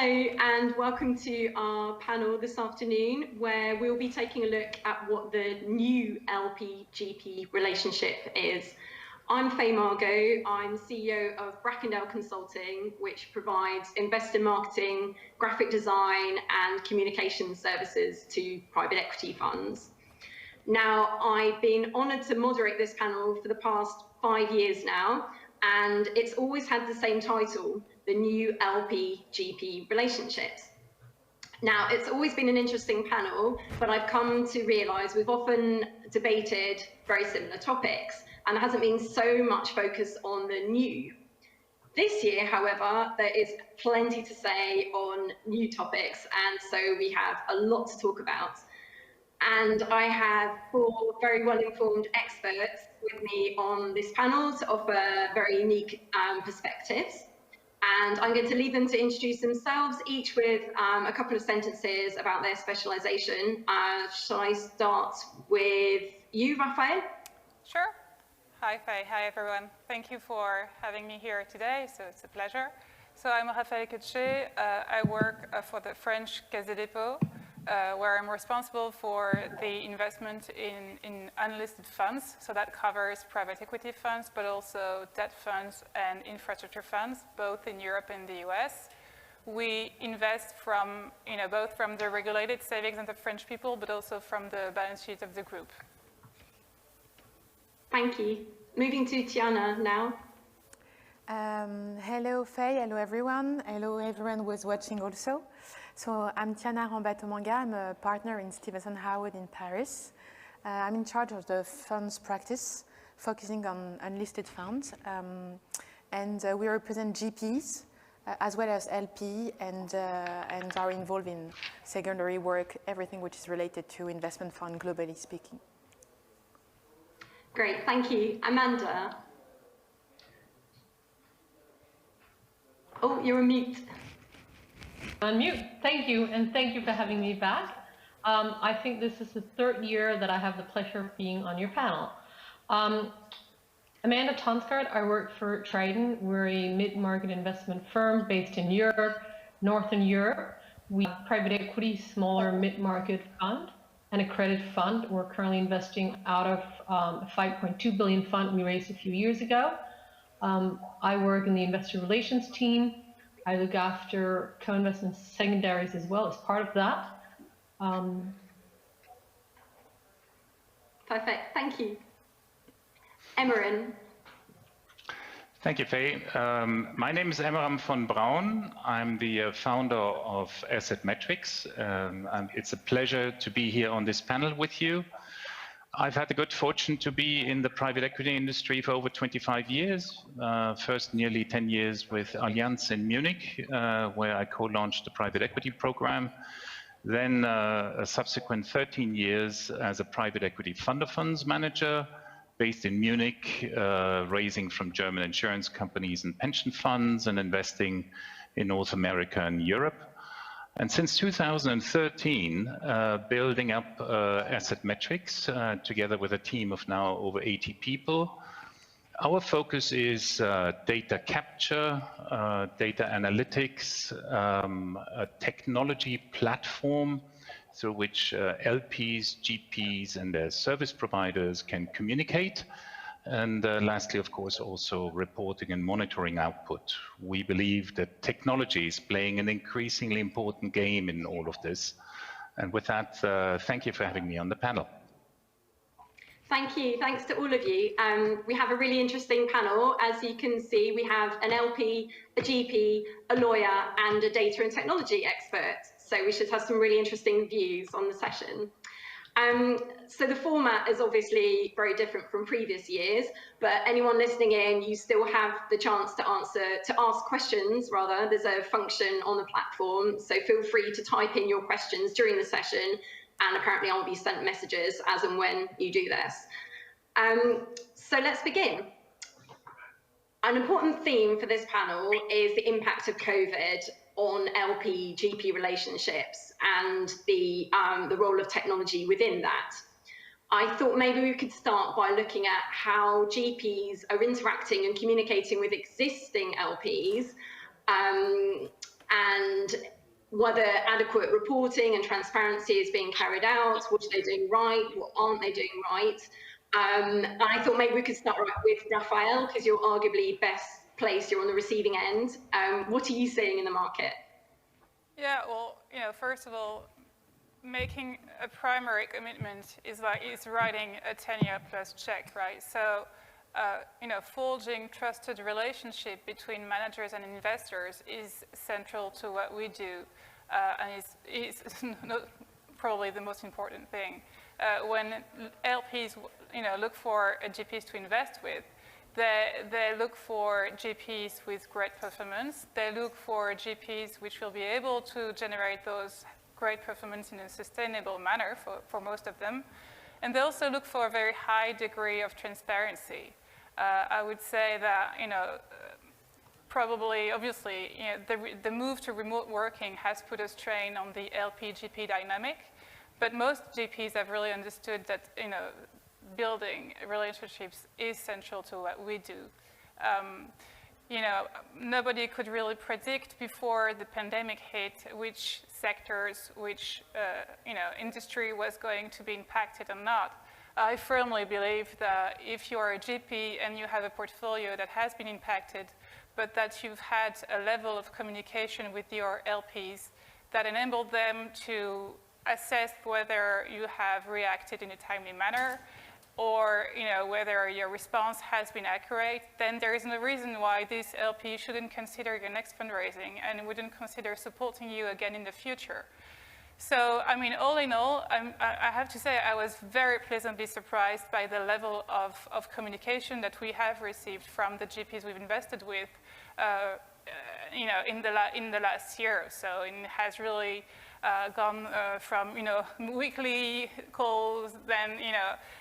Hello and welcome to our panel this afternoon, where we'll be taking a look at what the new LP-GP relationship is. I'm Faye Margot. I'm CEO of Brackendale Consulting, which provides investor marketing, graphic design and communication services to private equity funds. Now, I've been honoured to moderate this panel for the past 5 years now, and it's always had the same title, the new LP-GP relationships. Now, it's always been an interesting panel, but I've come to realise we've often debated very similar topics, and there hasn't been so much focus on the new. This year, however, there is plenty to say on new topics, and so we have a lot to talk about. And I have 4 very well-informed experts with me on this panel to offer very unique perspectives. And I'm going to leave them to introduce themselves, each with a couple of sentences about their specialisation. Shall I start with you, Raphael? Sure. Hi, Faye. Hi, everyone. Thank you for having me here today. So it's a pleasure. So I'm Raphael Ketché. I work for the French Caisse des Dépôts, where I'm responsible for the investment in unlisted funds. So that covers private equity funds, but also debt funds and infrastructure funds, both in Europe and the US. We invest from, both from the regulated savings of the French people, but also from the balance sheet of the group. Thank you. Moving to Tiana now. Hello, Faye. Hello, everyone. Hello, everyone who is watching also. So I'm Tiana Rambatomanga. I'm a partner in Stevenson Harwood in Paris. I'm in charge of the funds practice, focusing on unlisted funds. And we represent GPs as well as LP and are involved in secondary work, everything which is related to investment fund, globally speaking. Great, thank you. Amanda. Oh, you're on mute. Unmute. Thank you, and thank you for having me back. I think this is the 3rd year that I have the pleasure of being on your panel. Amanda Tonsgaard, I work for Triton. We're a mid-market investment firm based in Europe, Northern Europe. We have private equity, smaller mid-market fund, and a credit fund. We're currently investing out of a 5.2 billion fund we raised a few years ago. I work in the investor relations team. I look after co-investment secondaries as well as part of that. Perfect, thank you. Emmerin. Thank you, Faye. My name is Emmeram von Braun. I'm the founder of Asset Metrics, and it's a pleasure to be here on this panel with you. I've had the good fortune to be in the private equity industry for over 25 years. First, nearly 10 years with Allianz in Munich, where I co-launched the private equity program. Then a subsequent 13 years as a private equity fund of funds manager based in Munich, raising from German insurance companies and pension funds and investing in North America and Europe. And since 2013, building up Asset Metrics together with a team of now over 80 people. Our focus is data capture, data analytics, a technology platform through which LPs, GPs, and their service providers can communicate. And lastly, of course, also reporting and monitoring output. We believe that technology is playing an increasingly important game in all of this. And with that, thank you for having me on the panel. Thank you. Thanks to all of you. We have a really interesting panel. As you can see, we have an LP, a GP, a lawyer, and a data and technology expert. So we should have some really interesting views on the session. So the format is obviously very different from previous years, but anyone listening in, you still have the chance to ask questions rather. There's a function on the platform, so feel free to type in your questions during the session, and apparently I'll be sent messages as and when you do this. So let's begin. An important theme for this panel is the impact of COVID on LP-GP relationships and the role of technology within that. I thought maybe we could start by looking at how GPs are interacting and communicating with existing LPs, and whether adequate reporting and transparency is being carried out, what are they doing right, what aren't they doing right. And I thought maybe we could start with Raphael, because you're arguably best placed, you're on the receiving end. What are you seeing in the market? Yeah, well, first of all, making a primary commitment is writing a 10-year plus check, right? So, forging trusted relationship between managers and investors is central to what we do, and is probably the most important thing. When LPs, look for GPs to invest with, they look for GPs with great performance. They look for GPs which will be able to generate those great performance in a sustainable manner for most of them. And they also look for a very high degree of transparency. I would say that, probably, obviously, the move to remote working has put a strain on the LP-GP dynamic, but most GPs have really understood that, building relationships is central to what we do. Nobody could really predict before the pandemic hit which sectors, which industry was going to be impacted or not. I firmly believe that if you are a GP and you have a portfolio that has been impacted, but that you've had a level of communication with your LPs that enabled them to assess whether you have reacted in a timely manner, or whether your response has been accurate, then there is no reason why this LP shouldn't consider your next fundraising and wouldn't consider supporting you again in the future. So, I mean, all in all, I have to say I was very pleasantly surprised by the level of communication that we have received from the GPs we've invested with, in the last year or so. And it has really gone from weekly calls, then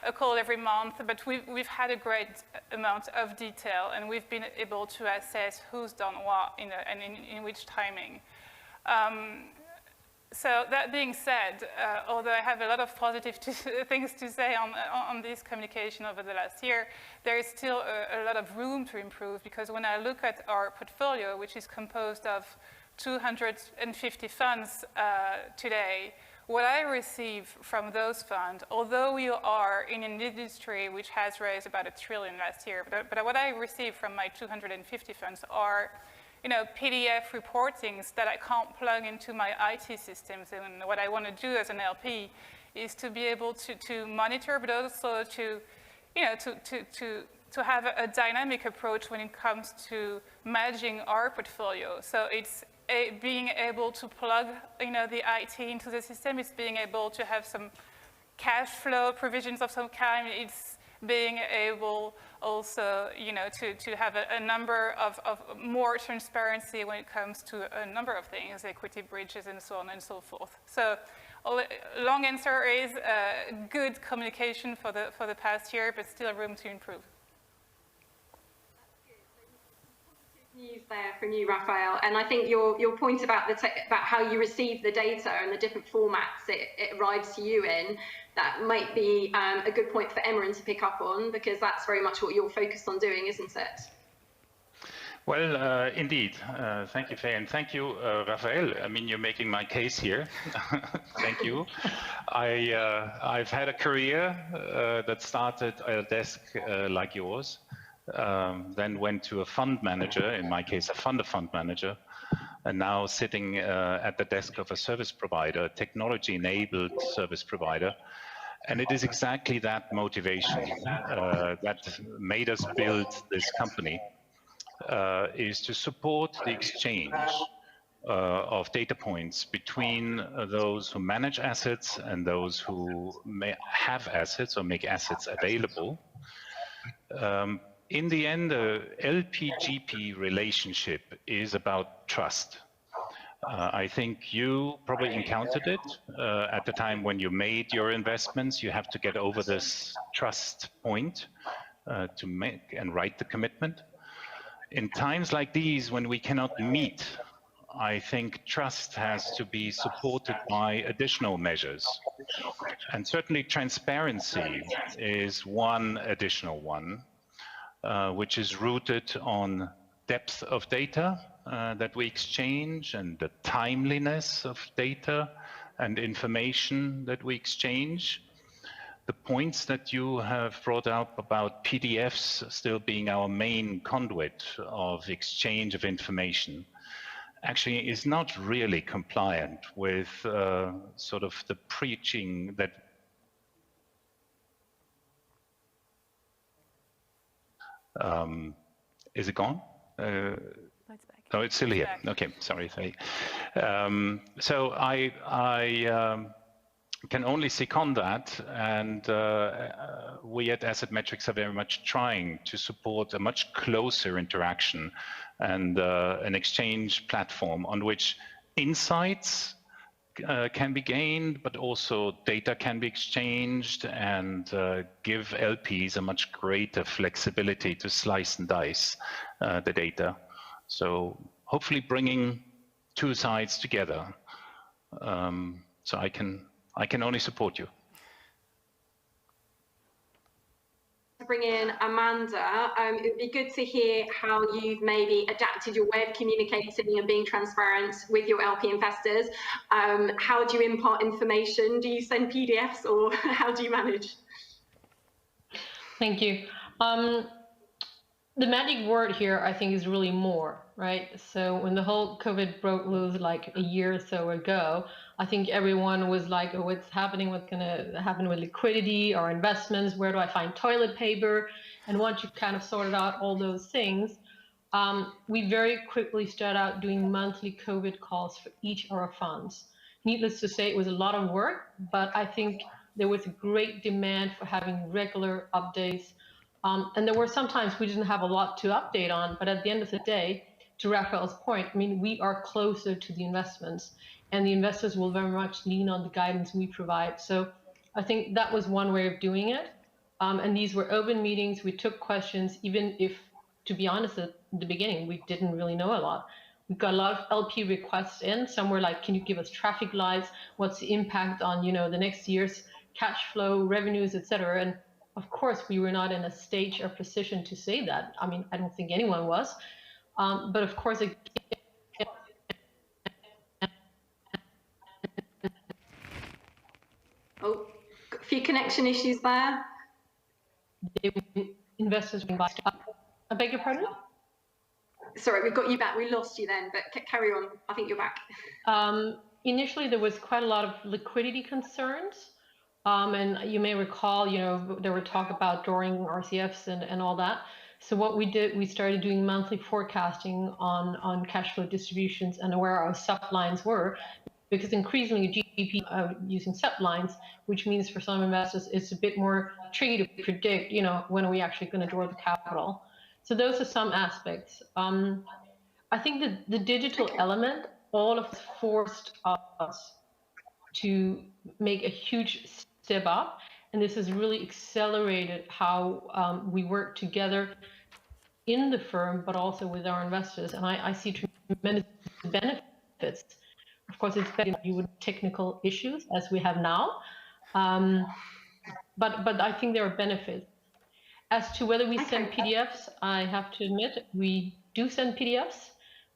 a call every month. But we've had a great amount of detail, and we've been able to assess who's done what, and in which timing. So that being said, although I have a lot of positive things to say on this communication over the last year, there is still a lot of room to improve, because when I look at our portfolio, which is composed of 250 funds today, what I receive from those funds, although we are in an industry which has raised about $1 trillion last year, but what I receive from my 250 funds are PDF reportings that I can't plug into my IT systems. And what I want to do as an LP is to be able to monitor, but also to have a dynamic approach when it comes to managing our portfolio. So it's being able to plug the IT into the system. It's being able to have some cash flow provisions of some kind. It's being able also, to have a number of more transparency when it comes to a number of things, equity bridges and so on and so forth. So, long answer is good communication for the past year, but still room to improve. News there from you, Raphael, and I think your point about about how you receive the data and the different formats it arrives to you in, that might be a good point for Emeren to pick up on, because that's very much what you're focused on doing, isn't it? Well, indeed. Thank you, Faye, and thank you, Raphael. I mean, you're making my case here. Thank you. I've had a career that started at a desk like yours. Then went to a fund manager, in my case a fund manager, and now sitting at the desk of a service provider, technology-enabled service provider. And it is exactly that motivation that made us build this company, is to support the exchange of data points between those who manage assets and those who may have assets or make assets available. In the end, the LP-GP relationship is about trust. I think you probably encountered it at the time when you made your investments. You have to get over this trust point to make and write the commitment. In times like these, when we cannot meet, I think trust has to be supported by additional measures. And certainly transparency is one additional one. Which is rooted on depth of data, that we exchange and the timeliness of data and information that we exchange. The points that you have brought up about PDFs still being our main conduit of exchange of information actually is not really compliant with sort of the preaching that is it gone? No, it's back. Oh, it's still here. back. Okay, sorry, Faye. So I can only second that, and we at Asset Metrics are very much trying to support a much closer interaction and an exchange platform on which insights can be gained, but also data can be exchanged, and give LPs a much greater flexibility to slice and dice the data. So hopefully bringing two sides together. So I can only support you. To bring in Amanda, it would be good to hear how you've maybe adapted your way of communicating and being transparent with your LP investors. How do you impart information? Do you send PDFs, or how do you manage? Thank you. The magic word here, I think, is really more, right? So when the whole COVID broke loose like a year or so ago, I think everyone was like, oh, what's happening? What's going to happen with liquidity or investments? Where do I find toilet paper? And once you kind of sorted out all those things, we very quickly started out doing monthly COVID calls for each of our funds. Needless to say, it was a lot of work, but I think there was a great demand for having regular updates. And there were sometimes we didn't have a lot to update on, but at the end of the day, to Raphael's point, I mean, we are closer to the investments, and the investors will very much lean on the guidance we provide. So I think that was one way of doing it. And these were open meetings. We took questions, even if, to be honest, at the beginning, we didn't really know a lot. We got a lot of LP requests in. Some were like, can you give us traffic lights? What's the impact on, you know, the next year's cash flow, revenues, et cetera? And of course, we were not in a stage or position to say that. I mean, I don't think anyone was. But of course, Oh, a few connection issues there. Investors were invited. I beg your pardon? Sorry, we've got you back. We lost you then, but carry on. I think you're back. Initially, there was quite a lot of liquidity concerns. And you may recall, you know, there were talk about drawing RCFs and all that. So what we did, we started doing monthly forecasting on cash flow distributions and where our sublines were, because increasingly GP using sublines, which means for some investors it's a bit more tricky to predict, you know, when are we actually going to draw the capital. So those are some aspects. I think that the digital element, all of us forced us to make a huge step up, and this has really accelerated how we work together in the firm, but also with our investors. And I see tremendous benefits. Of course, it's better than you would technical issues as we have now, but I think there are benefits. As to whether we send PDFs, I have to admit we do send PDFs,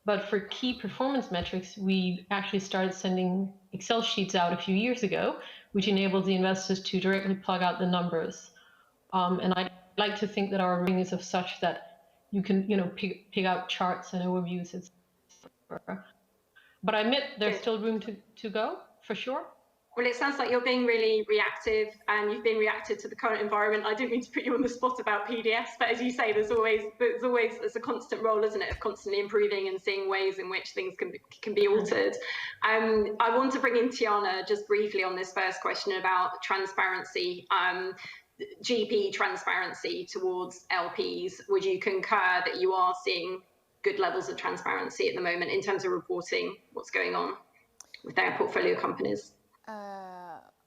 but for key performance metrics, we actually started sending Excel sheets out a few years ago, which enables the investors to directly plug out the numbers. And I like to think that our ring is of such that you can, you know, pick out charts and overviews, etc. But I admit there's still room to go, for sure. Well, it sounds like you're being really reactive, and you've been reactive to the current environment. I didn't mean to put you on the spot about PDFs, but as you say, there's a constant role, isn't it, of constantly improving and seeing ways in which things can be altered. I want to bring in Tiana just briefly on this first question about transparency, GP transparency towards LPs. Would you concur that you are seeing good levels of transparency at the moment in terms of reporting what's going on with their portfolio companies?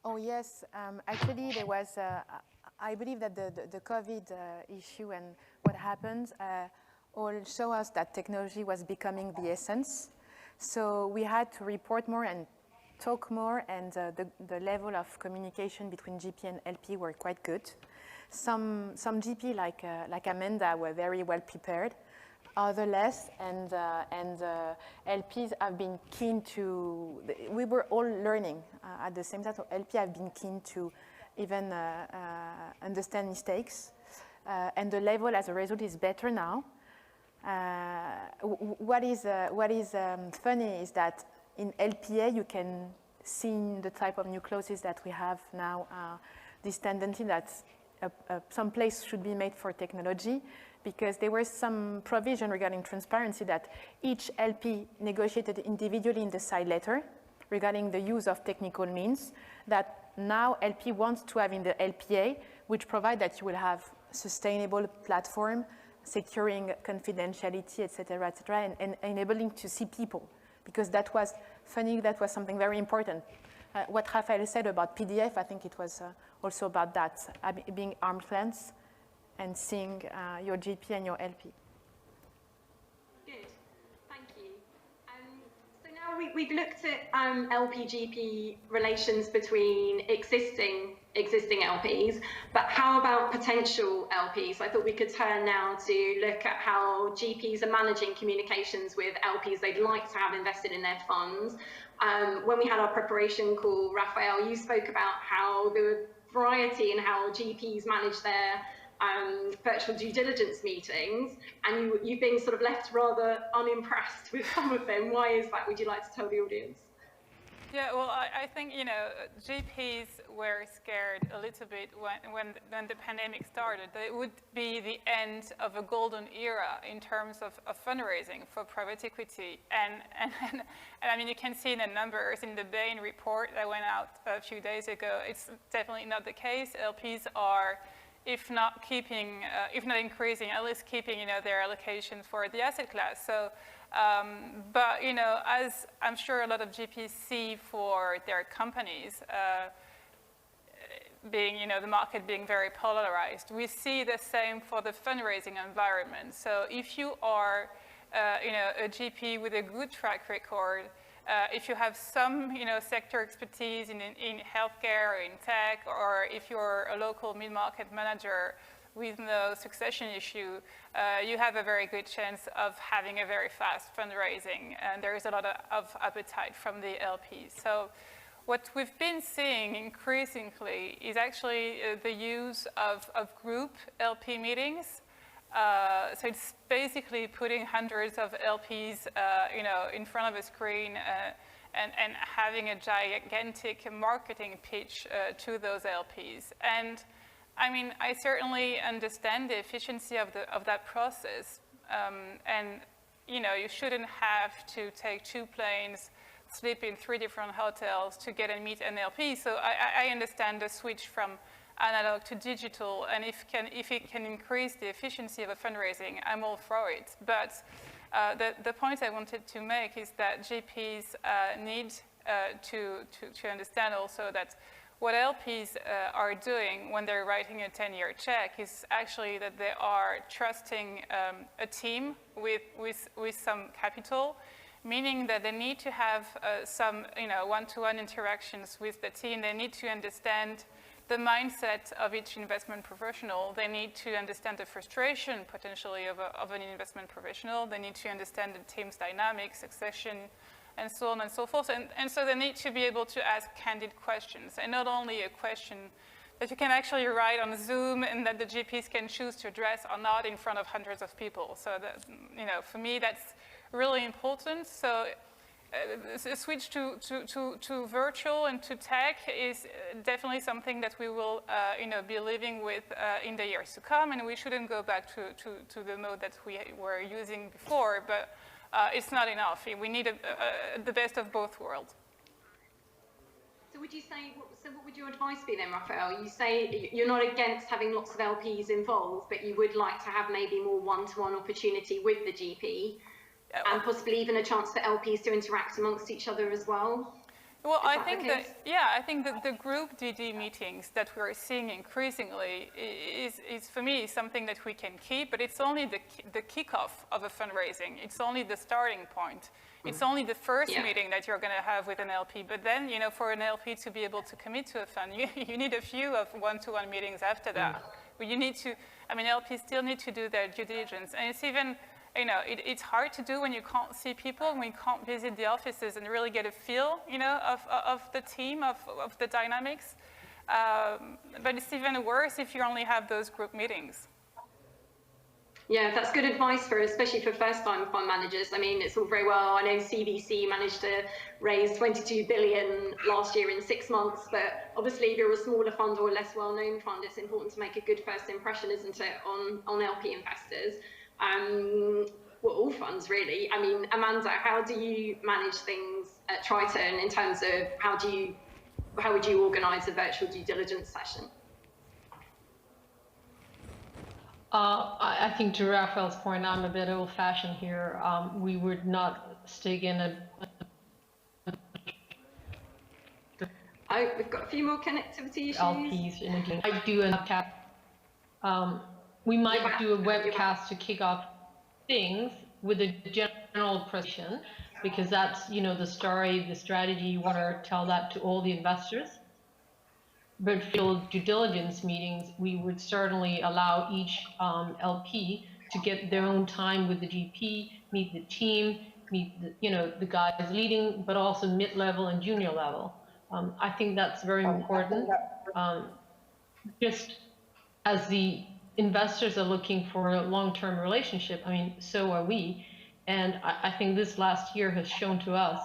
Oh yes, actually there was, I believe that the COVID issue and what happened all show us that technology was becoming the essence. So we had to report more and talk more, and the level of communication between GP and LP were quite good. Some GP like Amanda were very well prepared. other less, and LPs have been keen to, we were all learning at the same time, so LP have been keen to even understand mistakes, and the level as a result is better now. What is funny is that in LPA you can see the type of new clauses that we have now, this tendency that some place should be made for technology, because there was some provision regarding transparency that each LP negotiated individually in the side letter regarding the use of technical means, that now LP wants to have in the LPA, which provide that you will have sustainable platform, securing confidentiality, et cetera, and enabling to see people, because that was funny, that was something very important. What Raphael said about PDF, I think it was also about that, being arm's length and seeing your GP and your LP. Good, thank you. So now we've looked at LP-GP relations between existing LPs, but how about potential LPs? I thought we could turn now to look at how GPs are managing communications with LPs they'd like to have invested in their funds. When we had our preparation call, Raphael, you spoke about how the variety in how GPs manage their virtual due diligence meetings, and you've been sort of left rather unimpressed with some of them. Why is that? Would you like to tell the audience? Yeah, well, I think, GPs were scared a little bit when the pandemic started, that it would be the end of a golden era in terms of fundraising for private equity. And I mean, you can see the numbers in the Bain report that went out a few days ago. It's definitely not the case. LPs are, if not increasing, at least keeping, their allocations for the asset class. So, but, as I'm sure a lot of GPs see for their companies, being, the market being very polarized, we see the same for the fundraising environment. So if you are, a GP with a good track record, if you have some, sector expertise in healthcare or in tech, or if you're a local mid-market manager with no succession issue, you have a very good chance of having a very fast fundraising, and there is a lot of appetite from the LPs. So what we've been seeing increasingly is actually the use of group LP meetings. So it's basically putting hundreds of LPs, in front of a screen and having a gigantic marketing pitch to those LPs. And I mean, I certainly understand the efficiency of that process, and you shouldn't have to take 2 planes, sleep in 3 different hotels to get and meet an LP. So I understand the switch from analog to digital, and if it can increase the efficiency of a fundraising, I'm all for it. But the point I wanted to make is that GPs need to understand also that what LPs are doing when they're writing a 10-year check is actually that they are trusting a team with some capital, meaning that they need to have some one-to-one interactions with the team. They need to understand the mindset of each investment professional. They need to understand the frustration potentially of an investment professional. They need to understand the team's dynamics, succession, and so on and so forth. And so they need to be able to ask candid questions, and not only a question that you can actually write on Zoom and that the GPs can choose to address or not in front of hundreds of people. So that, for me, that's really important. So a switch to virtual and to tech is definitely something that we will be living with in the years to come, and we shouldn't go back to the mode that we were using before, but it's not enough. We need the best of both worlds. So would you say, what would your advice be then, Raphael? You say you're not against having lots of LPs involved, but you would like to have maybe more one-to-one opportunity with the GP, and possibly even a chance for LPs to interact amongst each other as well? Well, I think that the group DD meetings that we're seeing increasingly is for me something that we can keep, but it's only the kickoff of a fundraising. It's only the starting point. It's only the first meeting that you're going to have with an LP. But then, for an LP to be able to commit to a fund, you need a few of one-to-one meetings after that. You need to, LPs still need to do their due diligence, and it's you know, it's hard to do when you can't see people, when you can't visit the offices and really get a feel, you know, of the team, of the dynamics. But it's even worse if you only have those group meetings. Yeah, that's good advice for, especially for first-time fund managers. I mean, it's all very well. I know CVC managed to raise 22 billion last year in 6 months, but obviously if you're a smaller fund or a less well-known fund, it's important to make a good first impression, isn't it, on LP investors? Well, all funds really. I mean, Amanda, how do you manage things at Triton in terms of how would you organise a virtual due diligence session? I think to Raphael's point, I'm a bit old-fashioned here. We would not stick in a... Oh, we've got a few more connectivity issues. LPs in a game. I do a webcast. We might do a webcast to kick off things with a general presentation, because that's, you know, the story, the strategy. You want to tell that to all the investors. But for due diligence meetings, we would certainly allow each LP to get their own time with the GP, meet the team, meet the, you know, the guys leading, but also mid-level and junior level. I think that's very important. Just as the investors are looking for a long-term relationship, I mean, so are we. And I think this last year has shown to us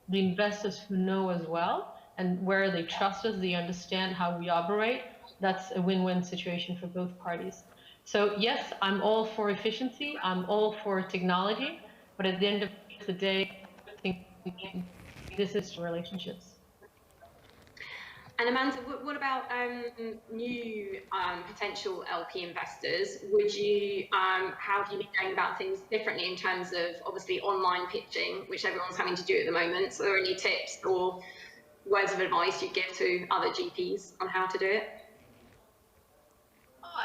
the investors who know as well, and where they trust us, they understand how we operate. That's a win-win situation for both parties. So yes, I'm all for efficiency. I'm all for technology. But at the end of the day, I think this is relationships. And Amanda, what about new potential LP investors? Would you, how have you been going about things differently in terms of obviously online pitching, which everyone's having to do at the moment? So are there any tips or words of advice you give to other GPs on how to do it?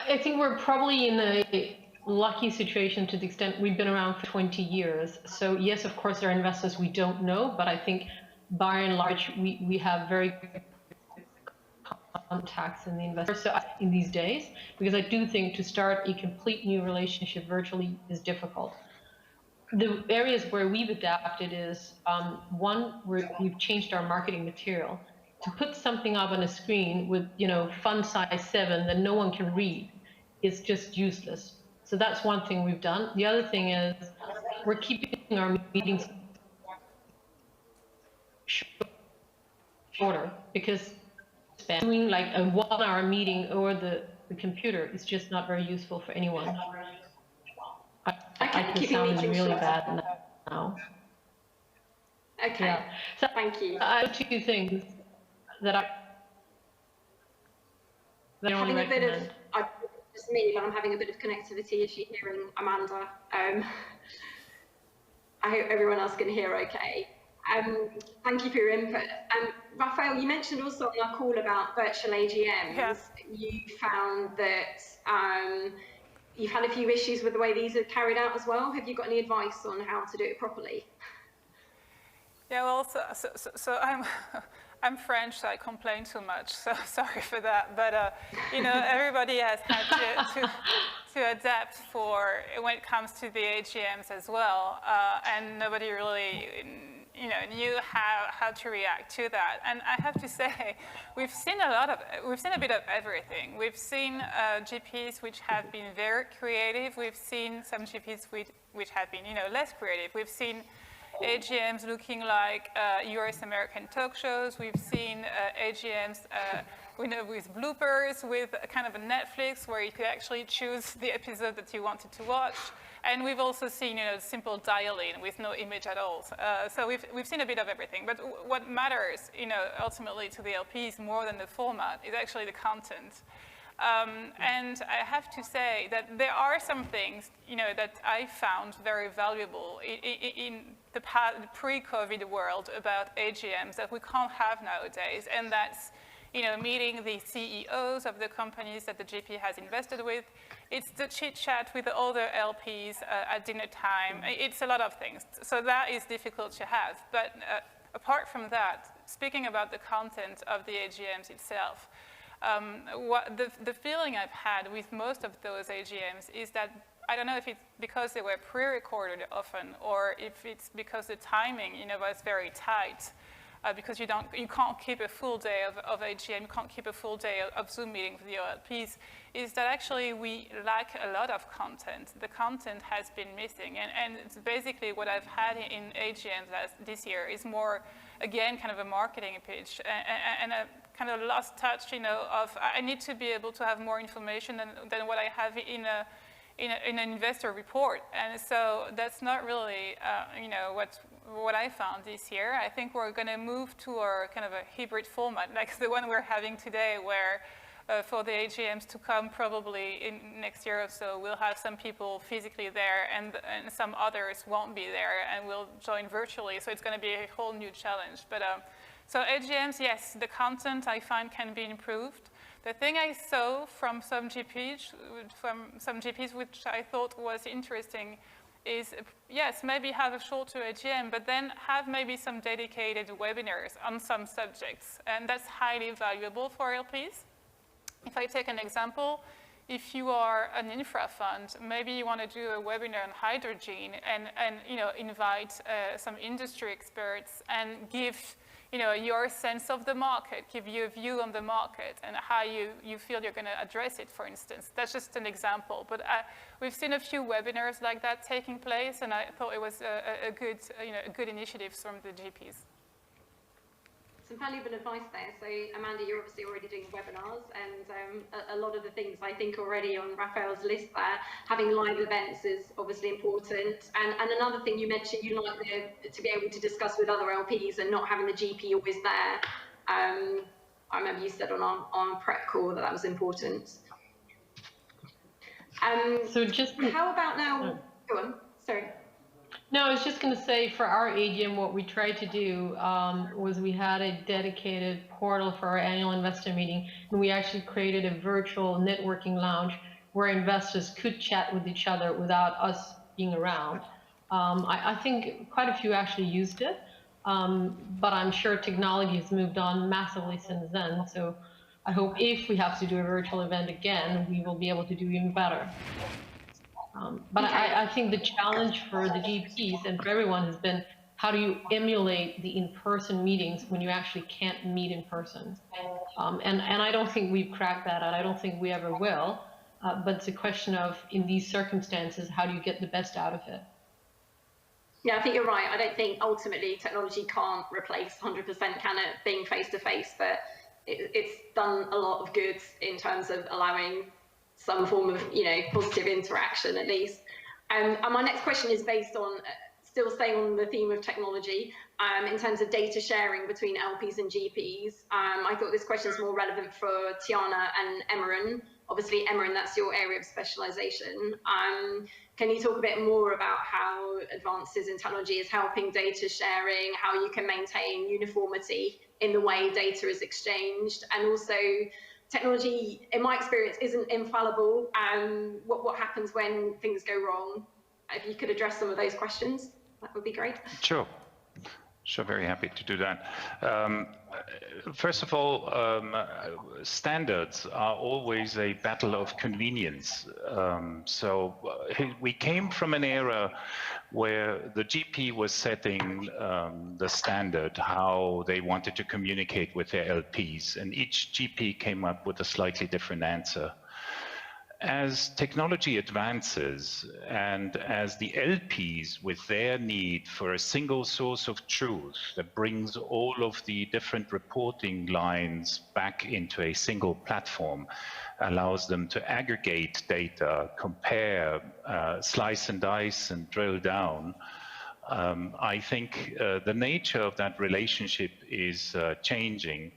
I think we're probably in a lucky situation to the extent we've been around for 20 years. So yes, of course, there are investors we don't know, but I think by and large, we have very good contacts in the investors in these days, because I do think to start a complete new relationship virtually is difficult. The areas where we've adapted is, one, we've changed our marketing material. To put something up on a screen with, you know, font size 7 that no one can read is just useless. So that's one thing we've done. The other thing is we're keeping our meetings shorter, because doing like a 1-hour meeting over the computer is just not very useful for anyone. I can sound really bad now. Okay, yeah. So thank you. I have 2 things that I having only a bit recommend. of, just me, but I'm having a bit of connectivity issue hearing Amanda. I hope everyone else can hear okay. Thank you for your input. Raphael, you mentioned also on our call about virtual AGMs. Yeah. You found that you've had a few issues with the way these are carried out as well. Have you got any advice on how to do it properly? Yeah, well, so I'm French, so I complain too much, so sorry for that. But, you know, everybody has had to adapt for when it comes to the AGMs as well, and nobody really, you know, knew how to react to that. And I have to say, we've seen a bit of everything. We've seen GPs which have been very creative. We've seen some GPs which have been, you know, less creative. We've seen AGMs looking like US American talk shows. We've seen AGMs with bloopers, with kind of a Netflix where you could actually choose the episode that you wanted to watch. And we've also seen, you know, simple dial-in with no image at all. So we've seen a bit of everything. But what matters, you know, ultimately to the LPs more than the format is actually the content. And I have to say that there are some things, you know, that I found very valuable in the pre-COVID world about AGMs that we can't have nowadays, and that's, you know, meeting the CEOs of the companies that the GP has invested with. It's the chit-chat with the older LPs at dinner time. It's a lot of things. So that is difficult to have. But apart from that, speaking about the content of the AGMs itself, The feeling I've had with most of those AGMs is that, I don't know if it's because they were pre-recorded often, or if it's because the timing, was very tight, because you can't keep a full day of AGM, you can't keep a full day of Zoom meeting with your LPs, is that actually we lack a lot of content. The content has been missing, and it's basically what I've had in AGMs this year is more, again, kind of a marketing pitch and a kind of lost touch, of I need to be able to have more information than what I have in an investor report. And so that's not really, what I found this year. I think we're going to move to a kind of a hybrid format, like the one we're having today, where for the AGMs to come probably in next year or so, we'll have some people physically there and some others won't be there and will join virtually. So it's going to be a whole new challenge. But so AGMs, yes, the content I find can be improved. The thing I saw from some GPs, which I thought was interesting, is, yes, maybe have a shorter AGM, but then have maybe some dedicated webinars on some subjects. And that's highly valuable for LPs. If I take an example, if you are an infra fund, maybe you want to do a webinar on hydrogen and invite some industry experts and give your sense of the market, give you a view on the market and how you feel you're going to address it, for instance. That's just an example. But we've seen a few webinars like that taking place, and I thought it was a good initiative from the GPs. Some valuable advice there. So Amanda, you're obviously already doing webinars, and a lot of the things I think already on Raphael's list there, having live events is obviously important. And another thing you mentioned, you like to be able to discuss with other LPs and not having the GP always there. I remember you said on our prep call that was important. So just how about now? Go on. Sorry. No, I was just going to say, for our AGM, what we tried to do was we had a dedicated portal for our annual investor meeting, and we actually created a virtual networking lounge where investors could chat with each other without us being around. I think quite a few actually used it, but I'm sure technology has moved on massively since then. So I hope if we have to do a virtual event again, we will be able to do even better. But I think the challenge for the GPs and for everyone has been, how do you emulate the in-person meetings when you actually can't meet in person? And I don't think we've cracked that out. I don't think we ever will. But it's a question of, in these circumstances, how do you get the best out of it? Yeah, I think you're right. I don't think ultimately technology can't replace 100%, can it, being face-to-face, but it's done a lot of good in terms of allowing some form of, positive interaction at least. And my next question is based on, still staying on the theme of technology, in terms of data sharing between LPs and GPs. I thought this question is more relevant for Tiana and Emeren. Obviously, Emeren, that's your area of specialization. Can you talk a bit more about how advances in technology is helping data sharing, how you can maintain uniformity in the way data is exchanged, and also technology, in my experience, isn't infallible. What happens when things go wrong? If you could address some of those questions, that would be great. Sure. Very happy to do that. First of all, standards are always a battle of convenience. So we came from an era where the GP was setting the standard, how they wanted to communicate with their LPs, and each GP came up with a slightly different answer. As technology advances and as the LPs, with their need for a single source of truth that brings all of the different reporting lines back into a single platform, allows them to aggregate data, compare, slice and dice and drill down, I think the nature of that relationship is changing.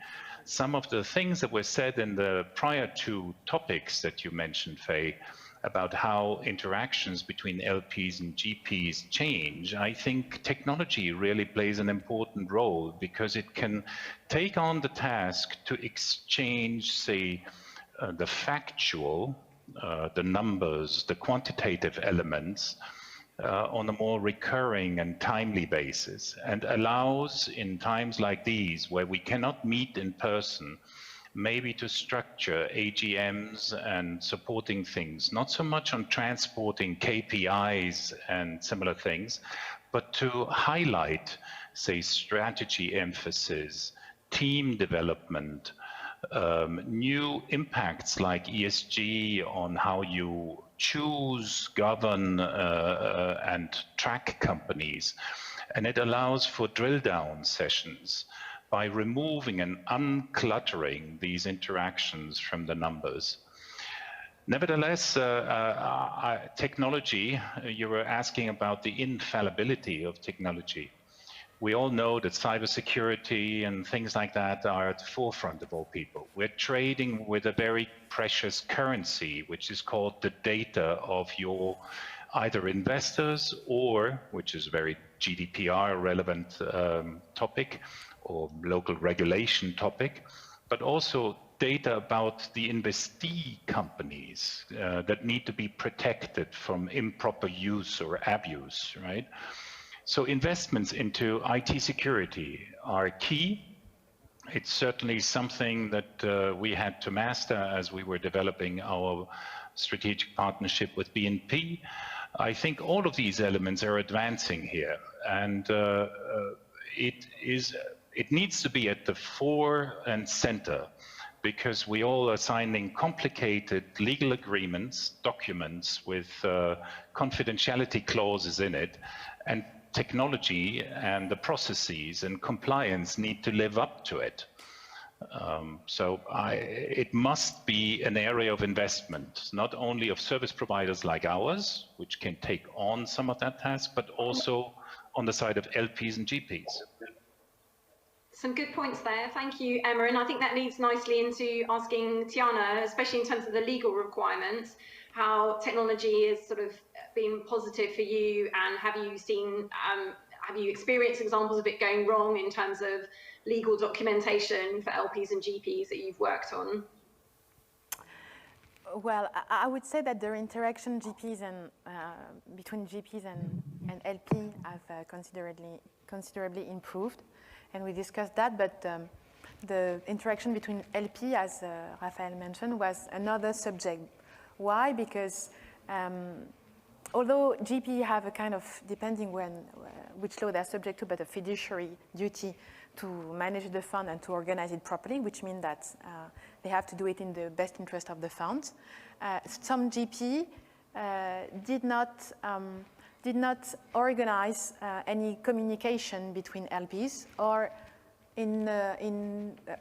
Some of the things that were said in the prior two topics that you mentioned, Faye, about how interactions between LPs and GPs change, I think technology really plays an important role, because it can take on the task to exchange, say, the factual, the numbers, the quantitative elements, on a more recurring and timely basis, and allows, in times like these where we cannot meet in person, maybe to structure AGMs and supporting things, not so much on transporting KPIs and similar things, but to highlight, say, strategy emphasis, team development, new impacts like ESG on how you choose, govern, and track companies. And it allows for drill down sessions by removing and uncluttering these interactions from the numbers. Nevertheless, technology, you were asking about the infallibility of technology. We all know that cybersecurity and things like that are at the forefront of all people. We're trading with a very precious currency, which is called the data of your either investors or, which is a very GDPR relevant topic or local regulation topic, but also data about the investee companies that need to be protected from improper use or abuse, right? So investments into IT security are key. It's certainly something that we had to master as we were developing our strategic partnership with BNP. I think all of these elements are advancing here, and it needs to be at the fore and center, because we all are signing complicated legal agreements, documents with confidentiality clauses in it, and technology and the processes and compliance need to live up to it. So it must be an area of investment, not only of service providers like ours, which can take on some of that task, but also on the side of LPs and GPs. Some good points there. Thank you, Emma. And I think that leads nicely into asking Tiana, especially in terms of the legal requirements, how technology has sort of been positive for you, and have you experienced examples of it going wrong in terms of legal documentation for LPs and GPs that you've worked on? Well, I would say that the interaction GPs and between GPs and LP have considerably improved, and we discussed that. But the interaction between LP, as Raphael mentioned, was another subject. Why? Because although GP have a kind of, depending which law they're subject to, but a fiduciary duty to manage the fund and to organize it properly, which means that they have to do it in the best interest of the fund. Some GP did not organize any communication between LPs, or in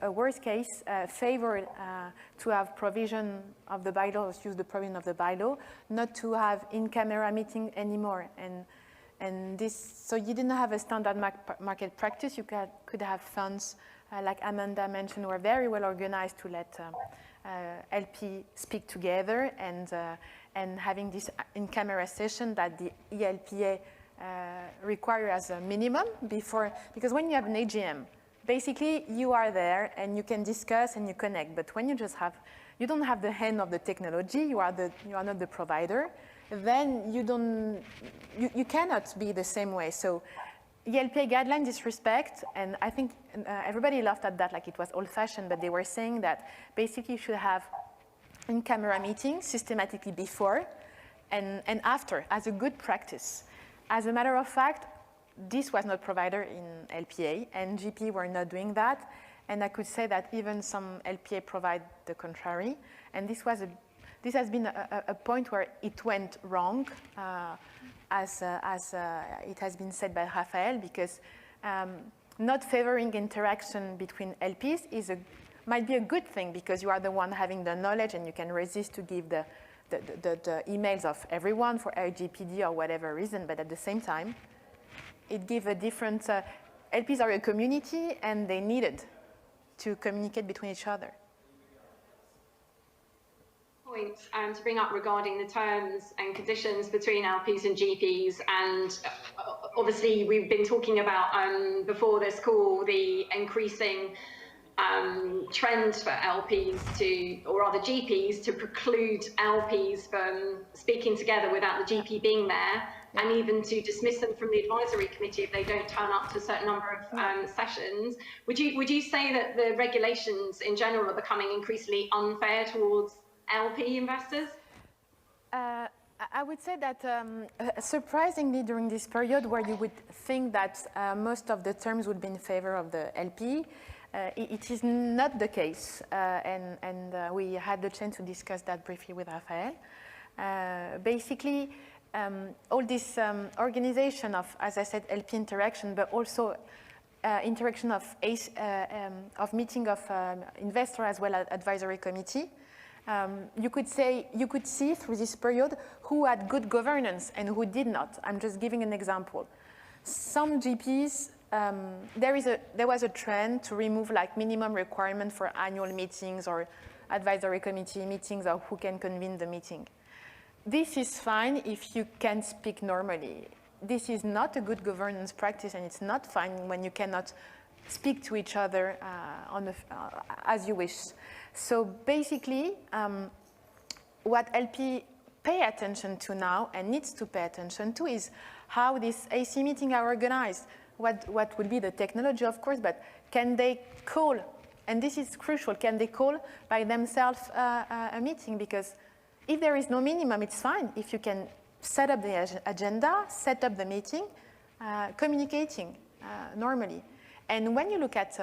a worst case, favored to have provision of the bylaws, use the provision of the bylaw, not to have in-camera meeting anymore. And this, so you didn't have a standard market practice. You could have funds, like Amanda mentioned, were very well organized to let LP speak together, and having this in-camera session that the ELPA require as a minimum before, because when you have an AGM, basically you are there and you can discuss and you connect. But when you don't have the hand of the technology, you are not the provider, then you cannot be the same way. So ELPA guideline disrespect, and I think everybody laughed at that like it was old-fashioned, but they were saying that basically you should have in-camera meetings systematically before and after as a good practice. As a matter of fact, this was not provided in LPA, and GP were not doing that. And I could say that even some LPA provide the contrary. And this has been a point where it went wrong, as it has been said by Raphael, because not favoring interaction between LPs might be a good thing, because you are the one having the knowledge and you can resist to give the emails of everyone for RGPD or whatever reason. But at the same time, it gives a different, LPs are a community and they needed to communicate between each other. Point to bring up regarding the terms and conditions between LPs and GPs, and obviously we've been talking about before this call the increasing trend for LPs or rather GPs to preclude LPs from speaking together without the GP being there. and even to dismiss them from the advisory committee if they don't turn up to a certain number of sessions. Would you say that the regulations in general are becoming increasingly unfair towards LP investors? I would say that surprisingly during this period where you would think that most of the terms would be in favor of the LP, it is not the case, and we had the chance to discuss that briefly with Raphael. Basically, all this organization of, as I said, LP interaction, but also interaction of meeting of investor as well as advisory committee. You could see through this period who had good governance and who did not. I'm just giving an example. Some GPs, there was a trend to remove like minimum requirement for annual meetings or advisory committee meetings or who can convene the meeting. This is fine if you can speak normally. This is not a good governance practice, and it's not fine when you cannot speak to each other as you wish. So basically, what LP pay attention to now and needs to pay attention to is how these AC meetings are organized. What will be the technology, of course, but can they call, and this is crucial, can they call by themselves a meeting? Because if there is no minimum, it's fine. If you can set up the agenda, set up the meeting, communicating normally. And when you look at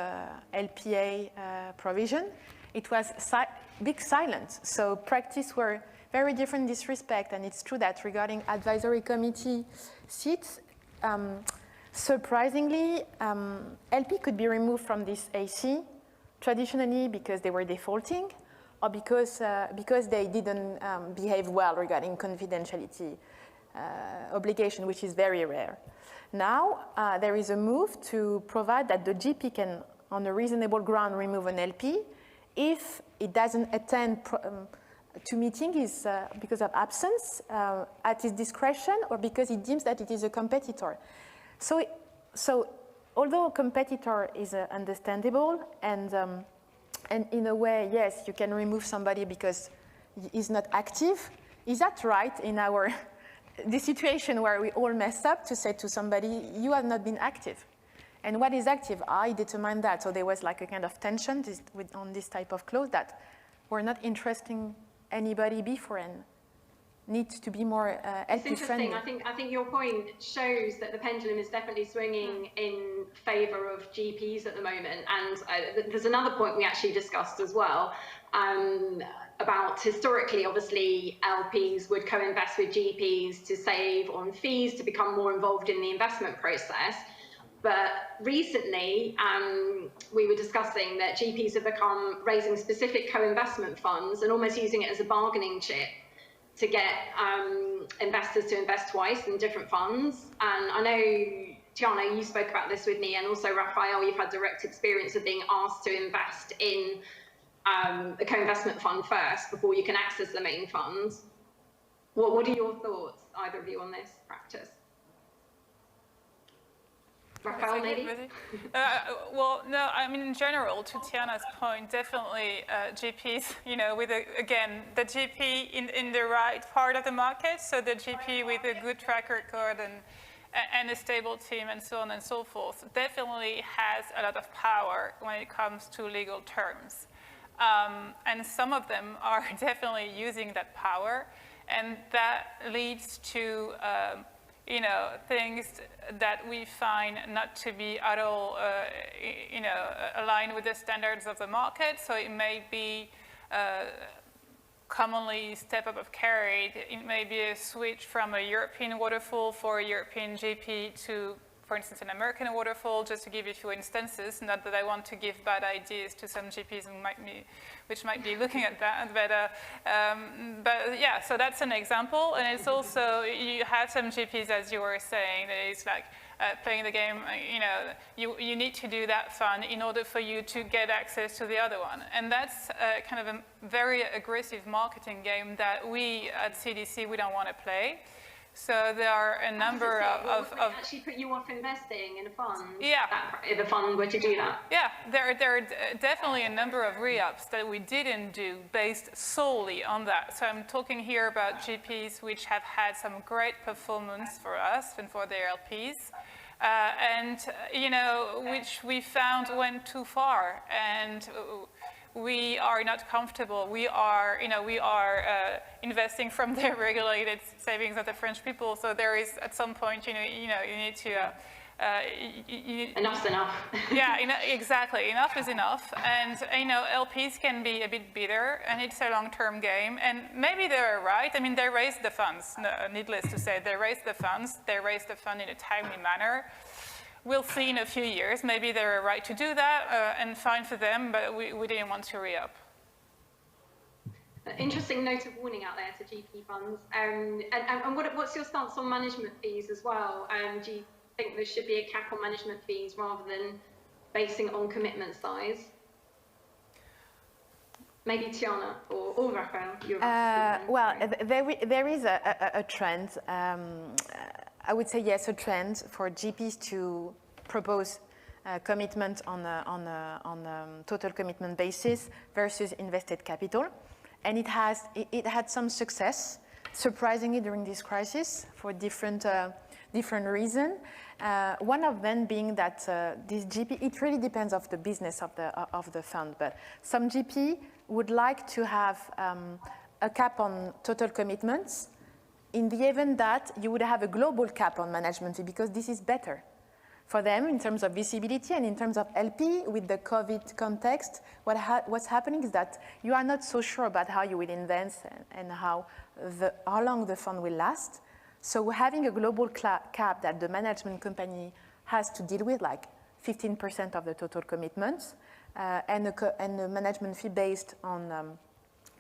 LPA provision, it was big silence. So practice were very different in this respect. And it's true that regarding advisory committee seats, surprisingly, LP could be removed from this AC traditionally because they were defaulting or because they didn't behave well regarding confidentiality obligation, which is very rare. Now, there is a move to provide that the GP can, on a reasonable ground, remove an LP if it doesn't attend to meetings because of absence at his discretion or because he deems that it is a competitor. So although a competitor is understandable and in a way, yes, you can remove somebody because he's not active, is that right in our the situation where we all messed up to say to somebody, you have not been active? And what is active? I determine that. So there was like a kind of tension on this type of clause that we're not interesting anybody before and needs to be more It's interesting. I think your point shows that the pendulum is definitely swinging in favour of GPs at the moment. And there's another point we actually discussed as well about historically, obviously, LPs would co-invest with GPs to save on fees, to become more involved in the investment process. But recently, we were discussing that GPs have become raising specific co-investment funds and almost using it as a bargaining chip to get investors to invest twice in different funds. And I know, Tiana, you spoke about this with me, and also Raphael, you've had direct experience of being asked to invest in a co-investment fund first before you can access the main funds. What are your thoughts, either of you, on this practice? Raphael, maybe? Well, no, I mean, in general, to Tiana's point, definitely GPs, you know, with, again, the GP in the right part of the market, so the GP with a good track record and a stable team and so on and so forth, definitely has a lot of power when it comes to legal terms. And some of them are definitely using that power, and that leads to you know, things that we find not to be at all, you know, aligned with the standards of the market. So it may be commonly step up of carried. It may be a switch from a European waterfall for a European GP to, for instance, an American waterfall, just to give you a few instances. Not that I want to give bad ideas to some GPs which might be looking at that, but yeah, so that's an example. And it's also, you have some GPs, as you were saying, that it's like playing the game, you know, you need to do that fund in order for you to get access to the other one. And that's kind of a very aggressive marketing game that we at CDC, we don't want to play. So there are a number of actually put you off investing in a fund. Yeah. If a fund were to do that. Yeah, there are definitely a number of re-ups that we didn't do based solely on that. So I'm talking here about GPs which have had some great performance for us and for their LPs. And, you know, which we found went too far, and we are not comfortable. We are, you know, investing from their regulated savings of the French people. So there is, at some point, you need to. Enough's enough. Yeah, exactly. Enough is enough. And, you know, LPs can be a bit bitter, and it's a long-term game. And maybe they're right. I mean, they raised the funds, needless to say. They raised the funds. They raised the fund in a timely manner. We'll see in a few years. Maybe they're right to do that, and fine for them, but we didn't want to re-up. Interesting note of warning out there to GP funds. And what's your stance on management fees as well? Do you think there should be a cap on management fees rather than basing it on commitment size? Maybe Tiana or Raphael. Well, there is a trend. I would say yes, a trend for GPs to propose commitment on a total commitment basis versus invested capital, and it had some success, surprisingly, during this crisis for different reasons. One of them being that this GP, it really depends on the business of the fund, but some GP would like to have a cap on total commitments in the event that you would have a global cap on management fee, because this is better for them in terms of visibility and in terms of LP. With the COVID context, what's happening is that you are not so sure about how you will invest and how long the fund will last. So having a global cap that the management company has to deal with, like 15% of the total commitments, and the management fee based on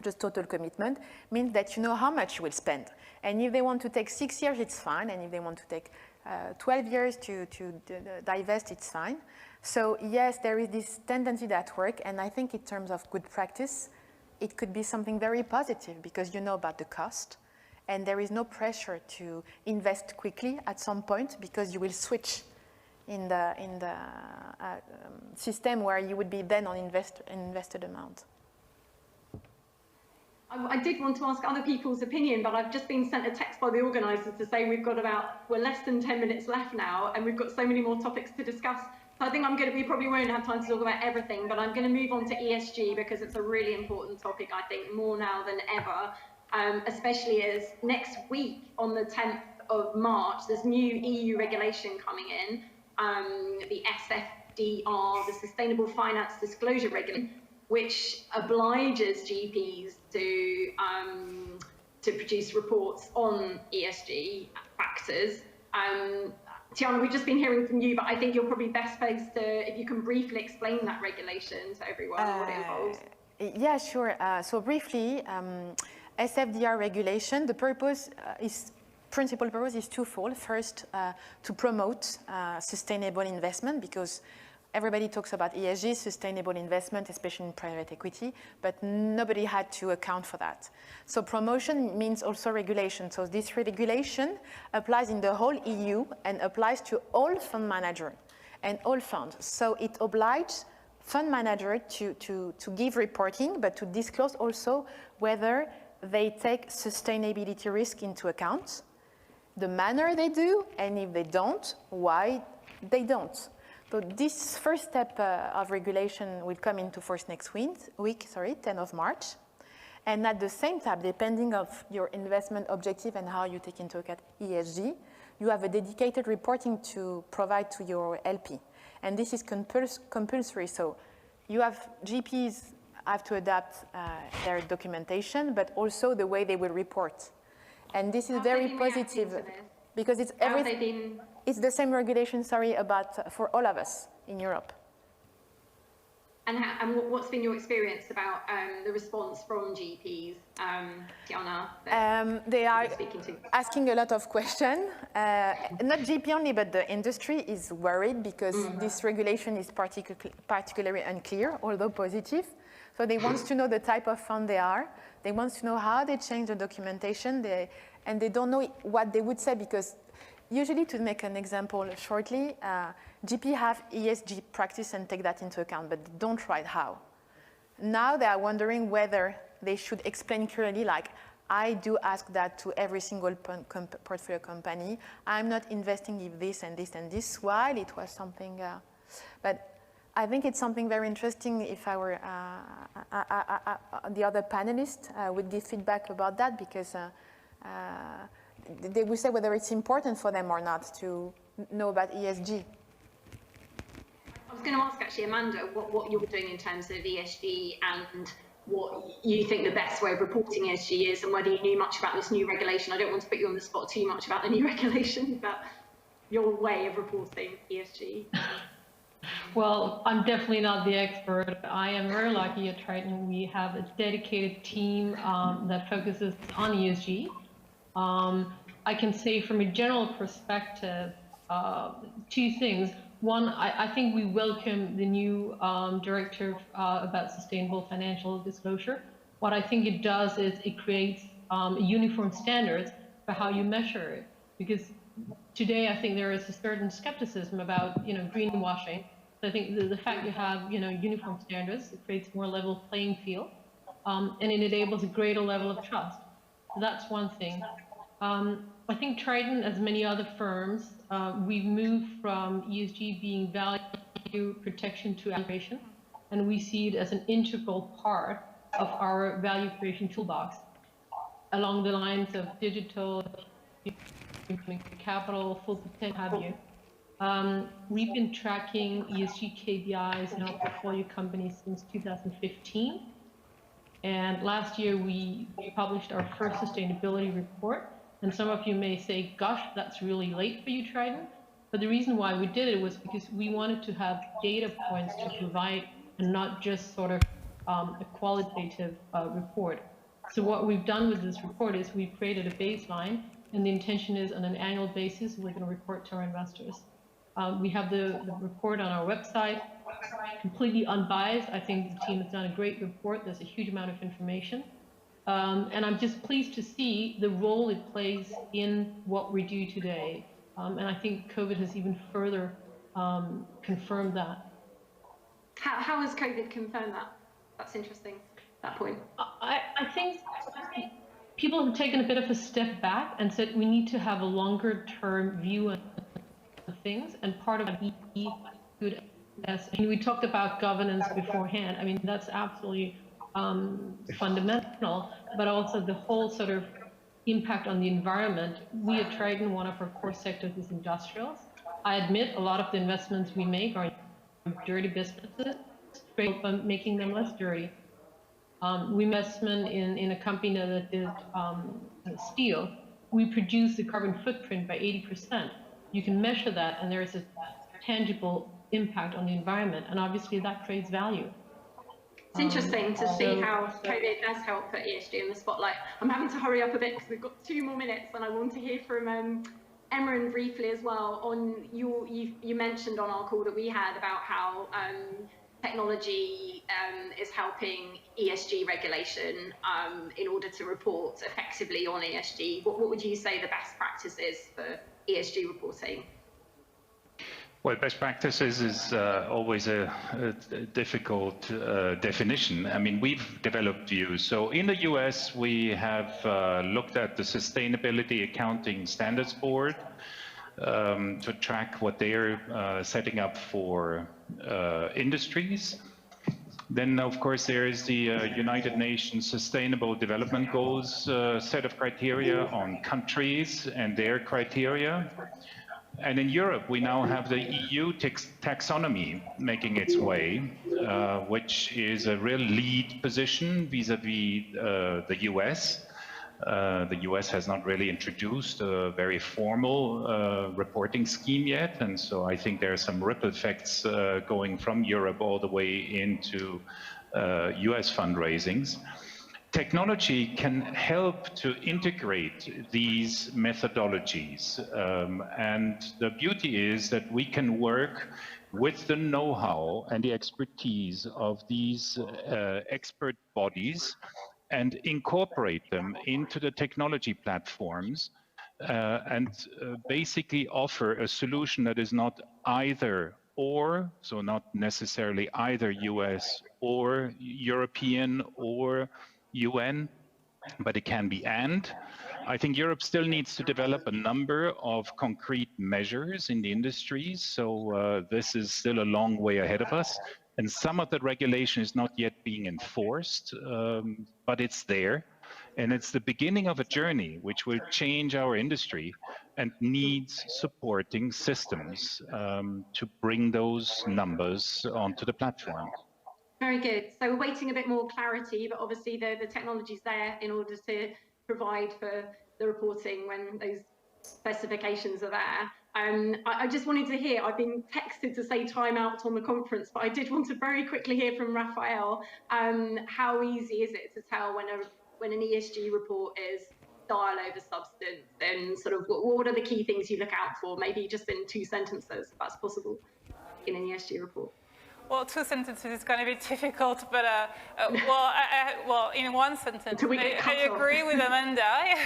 just total commitment, means that you know how much you will spend. And if they want to take 6 years, it's fine. And if they want to take 12 years to divest, it's fine. So yes, there is this tendency that work. And I think in terms of good practice, it could be something very positive because you know about the cost. And there is no pressure to invest quickly at some point because you will switch in the system where you would be then on invested amount. I did want to ask other people's opinion, but I've just been sent a text by the organisers to say we're less than 10 minutes left now, and we've got so many more topics to discuss. So I think we probably won't have time to talk about everything, but I'm going to move on to ESG because it's a really important topic, I think, more now than ever, especially as next week on the 10th of March, there's new EU regulation coming in, the SFDR, the Sustainable Finance Disclosure Regulation, which obliges GPs to produce reports on ESG factors. Tiana, we've just been hearing from you, but I think you're probably best placed to, if you can briefly explain that regulation to everyone, what it involves. Yeah, sure. So briefly, SFDR regulation, the principal purpose is twofold. First, to promote sustainable investment, because everybody talks about ESG, sustainable investment, especially in private equity, but nobody had to account for that. So promotion means also regulation. So this regulation applies in the whole EU and applies to all fund managers and all funds. So it obliges fund manager to give reporting, but to disclose also whether they take sustainability risk into account, the manner they do, and if they don't, why they don't. So this first step of regulation will come into force next week, 10th of March. And at the same time, depending on your investment objective and how you take into account ESG, you have a dedicated reporting to provide to your LP. And this is compulsory. So you have GPs have to adapt their documentation, but also the way they will report. And this is very positive because it's everything. It's the same regulation, for all of us in Europe. And what's been your experience about the response from GPs, Tiana? They are asking a lot of questions. Not GP only, but the industry is worried because this regulation is particularly unclear, although positive. So they want to know the type of fund they are. They want to know how they change the documentation. and they don't know what they would say, because usually, to make an example shortly, GP have ESG practice and take that into account, but they don't write how. Now they are wondering whether they should explain clearly, like, I do ask that to every single portfolio company. I'm not investing in this and this and this, while it was something, but I think it's something very interesting. If I were the other panelists would give feedback about that, because they would say whether it's important for them or not to know about ESG. I was going to ask actually, Amanda, what you're doing in terms of ESG and what you think the best way of reporting ESG is, and whether you knew much about this new regulation. I don't want to put you on the spot too much about the new regulation, but your way of reporting ESG. Well, I'm definitely not the expert. I am very lucky at Triton. We have a dedicated team that focuses on ESG. I can say from a general perspective, two things. One, I think we welcome the new directive about sustainable financial disclosure. What I think it does is it creates uniform standards for how you measure it. Because today, I think there is a certain skepticism about, greenwashing. So I think the fact you have, uniform standards, it creates more level playing field, and it enables a greater level of trust. So that's one thing. I think Triton, as many other firms, we've moved from ESG being value protection to allocation, and we see it as an integral part of our value creation toolbox, along the lines of digital, capital, full potential, have you. We've been tracking ESG KPIs in our portfolio companies since 2015. And last year, we published our first sustainability report. And some of you may say, gosh, that's really late for you, Triton. But the reason why we did it was because we wanted to have data points to provide and not just sort of a qualitative report. So what we've done with this report is we've created a baseline, and the intention is on an annual basis, we're going to report to our investors. We have the report on our website, completely unbiased. I think the team has done a great report. There's a huge amount of information. And I'm just pleased to see the role it plays in what we do today. And I think COVID has even further confirmed that. How has COVID confirmed that? That's interesting, that point. I think people have taken a bit of a step back and said we need to have a longer term view of things, and part of it good as we talked about governance beforehand. I mean, that's absolutely fundamental, but also the whole sort of impact on the environment. We at Triton, one of our core sectors is industrials. I admit a lot of the investments we make are dirty businesses, but making them less dirty. We investment in a company that did steel. We produce the carbon footprint by 80%. You can measure that, and there is a tangible impact on the environment, and obviously that creates value. It's interesting to see how COVID does help put ESG in the spotlight. I'm having to hurry up a bit because we've got 2 more minutes, and I want to hear from Emran briefly as well. On you mentioned on our call that we had about how technology is helping ESG regulation in order to report effectively on ESG. What would you say the best practice is for ESG reporting? Well, best practices is always a difficult definition. I mean, we've developed views. So in the US, we have looked at the Sustainability Accounting Standards Board to track what they're setting up for industries. Then, of course, there is the United Nations Sustainable Development Goals set of criteria on countries and their criteria. And in Europe, we now have the EU taxonomy making its way, which is a real lead position vis-a-vis the US. The US has not really introduced a very formal reporting scheme yet, and so I think there are some ripple effects going from Europe all the way into US fundraisings. Technology can help to integrate these methodologies, and the beauty is that we can work with the know-how and the expertise of these expert bodies and incorporate them into the technology platforms and basically offer a solution that is not either or, so not necessarily either US or European or UN, but it can be and. I think Europe still needs to develop a number of concrete measures in the industries. So this is still a long way ahead of us. And some of the regulation is not yet being enforced, but it's there. And it's the beginning of a journey which will change our industry and needs supporting systems to bring those numbers onto the platform. Very good. So we're waiting a bit more clarity, but obviously the technology's there in order to provide for the reporting when those specifications are there. I just wanted to hear, I've been texted to say time out on the conference, but I did want to very quickly hear from Raphael, how easy is it to tell when an ESG report is style over substance, and sort of what are the key things you look out for? Maybe just in 2 sentences, if that's possible, in an ESG report. Well, 2 sentences is going to be difficult, but well, in 1 sentence, I agree with Amanda.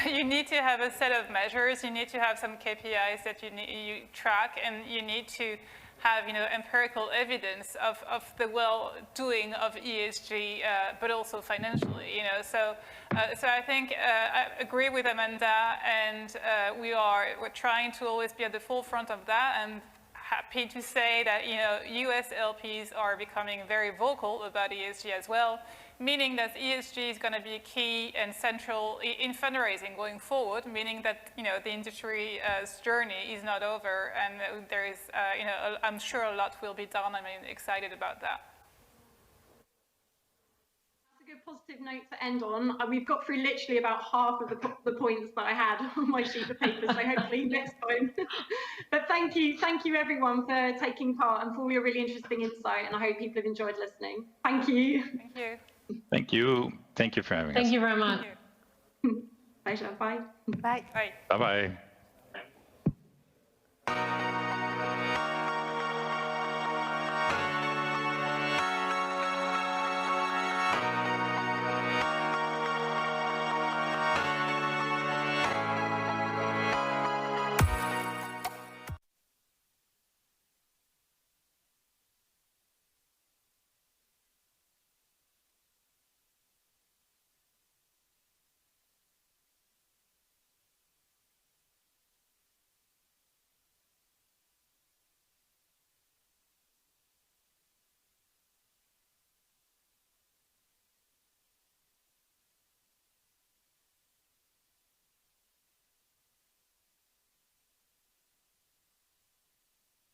You need to have a set of measures. You need to have some KPIs that you track, and you need to have, empirical evidence of the well-doing of ESG, but also financially, So I think I agree with Amanda, and we're trying to always be at the forefront of that, and happy to say that US LPs are becoming very vocal about ESG as well, meaning that ESG is going to be key and central in fundraising going forward, meaning that the industry's journey is not over, and there is I'm sure a lot will be done. I'm excited about that. Positive note to end on. We've got through literally about half of the points that I had on my sheet of paper, so hopefully next time. But thank you everyone for taking part and for all your really interesting insight, and I hope people have enjoyed listening. Thank you. Thank you. Thank you. Thank you for having us. Thank you very much. Pleasure. Bye. Bye. Bye. Bye-bye.